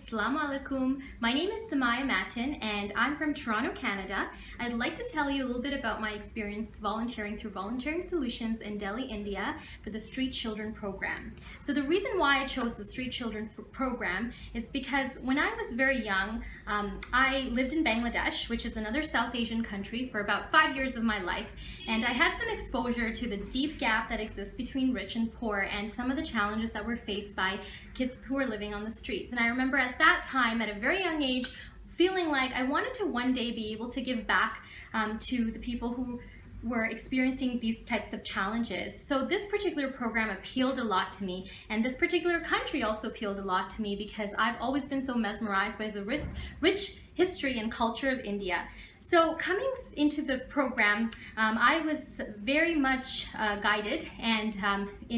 Assalamu alaikum. My name is Sumaiya Matin and I'm from Toronto, Canada. I'd like to tell you a little bit about my experience volunteering through Volunteering Solutions in Delhi, India for the Street Children program. So the reason why I chose the Street Children program is because when I was very young, I lived in Bangladesh, which is another South Asian country, for about 5 years of my life, and I had some exposure to the deep gap that exists between rich and poor and some of the challenges that were faced by kids who are living on the streets. And I remember at that time, at a very young age, feeling like I wanted to one day be able to give back to the people who were experiencing these types of challenges. So this particular program appealed a lot to me, and this particular country also appealed a lot to me because I've always been so mesmerized by the rich history and culture of India. So coming into the program, I was very much guided and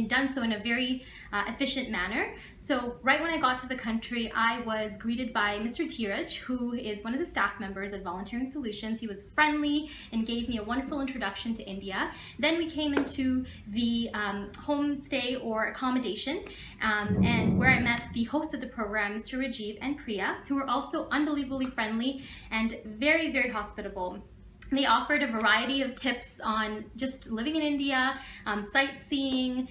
done so in a very efficient manner. So right when I got to the country, I was greeted by Mr. Tiraj, who is one of the staff members at Volunteering Solutions. He was friendly and gave me a wonderful introduction to India. Then we came into the homestay or accommodation, and where I met the host of the program, Mr. Rajiv and Priya, who were also unbelievably friendly and very, very hospitable. They offered a variety of tips on just living in India, sightseeing,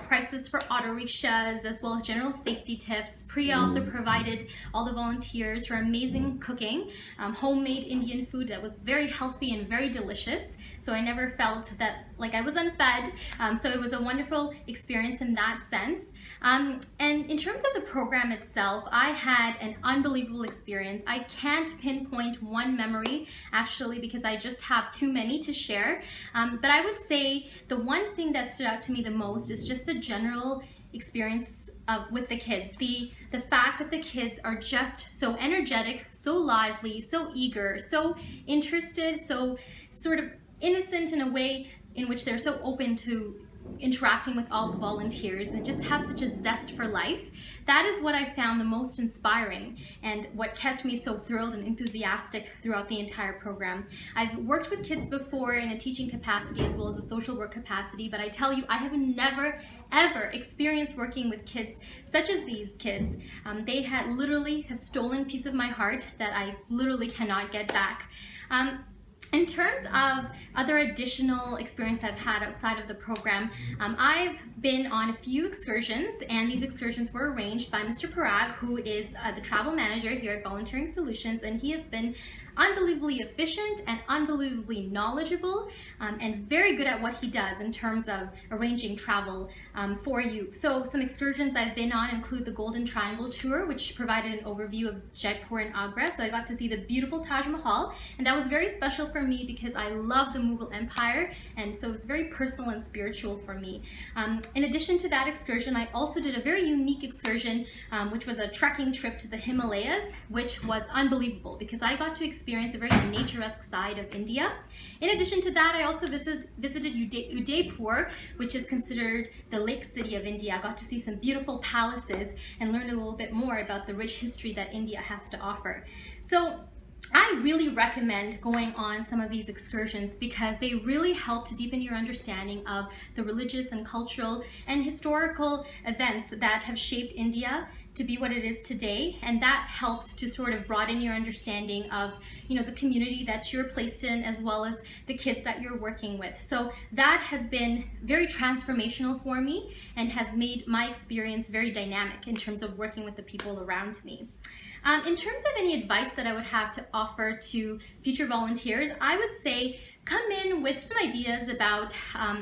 prices for auto rickshaws, as well as general safety tips. Priya also provided all the volunteers for amazing cooking, homemade Indian food that was very healthy and very delicious. So I never felt that like I was unfed. So it was a wonderful experience in that sense. And in terms of the program itself, I had an unbelievable experience. I can't pinpoint one memory actually because I just have too many to share. But I would say the one thing that stood out to me the most is just the general experience with the kids. The fact that the kids are just so energetic, so lively, so eager, so interested, so sort of innocent in a way in which they're so open to interacting with all the volunteers and just have such a zest for life. That is what I found the most inspiring and what kept me so thrilled and enthusiastic throughout the entire program. I've worked with kids before in a teaching capacity as well as a social work capacity, but I tell you, I have never ever experienced working with kids such as these kids. They had literally have stolen a piece of my heart that I literally cannot get back. In terms of other additional experience I've had outside of the program, I've been on a few excursions, and these excursions were arranged by Mr. Parag, who is the travel manager here at Volunteering Solutions, and he has been unbelievably efficient and unbelievably knowledgeable and very good at what he does in terms of arranging travel for you. So some excursions I've been on include the Golden Triangle Tour, which provided an overview of Jaipur and Agra. So I got to see the beautiful Taj Mahal, and that was very special for me because I love the Mughal Empire, and so it was very personal and spiritual for me. In addition to that excursion, I also did a very unique excursion, which was a trekking trip to the Himalayas, which was unbelievable because I got to experience a very nature-esque side of India. In addition to that, I also visited Udaipur, which is considered the lake city of India. I got to see some beautiful palaces and learn a little bit more about the rich history that India has to offer. So I really recommend going on some of these excursions because they really help to deepen your understanding of the religious and cultural and historical events that have shaped India to be what it is today, and that helps to sort of broaden your understanding of the community that you're placed in as well as the kids that you're working with. So that has been very transformational for me and has made my experience very dynamic in terms of working with the people around me. In terms of any advice that I would have to offer to future volunteers, I would say come in with some ideas about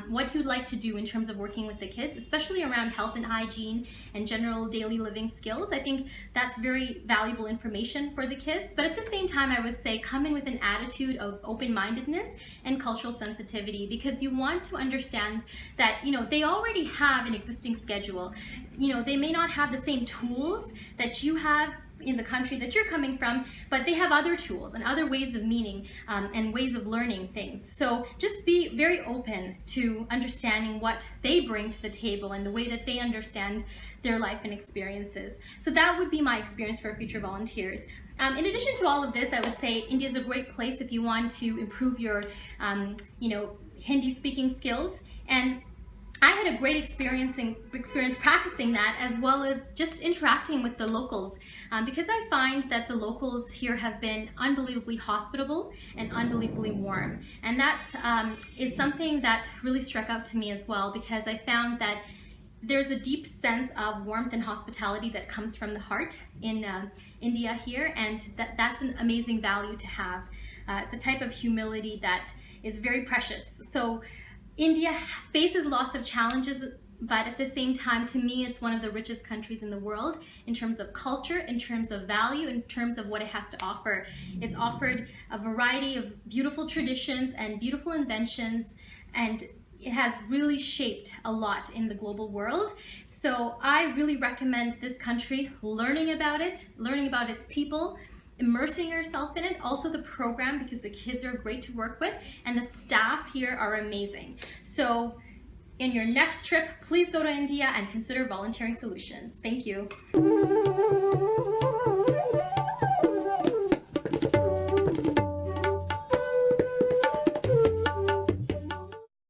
what you'd like to do in terms of working with the kids, especially around health and hygiene and general daily living skills. I think that's very valuable information for the kids, but at the same time, I would say come in with an attitude of open-mindedness and cultural sensitivity because you want to understand that they already have an existing schedule. They may not have the same tools that you have in the country that you're coming from, but they have other tools and other ways of meaning and ways of learning things. So just be very open to understanding what they bring to the table and the way that they understand their life and experiences. So that would be my experience for future volunteers. In addition to all of this, I would say India is a great place if you want to improve your Hindi speaking skills. And I had a great experience practicing that, as well as just interacting with the locals, because I find that the locals here have been unbelievably hospitable and unbelievably warm. And that is something that really struck out to me as well, because I found that there's a deep sense of warmth and hospitality that comes from the heart in India here, and that's an amazing value to have. It's a type of humility that is very precious. So India faces lots of challenges, but at the same time, to me, it's one of the richest countries in the world in terms of culture, in terms of value, in terms of what it has to offer. It's offered a variety of beautiful traditions and beautiful inventions, and it has really shaped a lot in the global world. So I really recommend this country, learning about it, learning about its people, immersing yourself in it, also the program, because the kids are great to work with and the staff here are amazing. So in your next trip, please go to India and consider volunteering solutions. Thank you.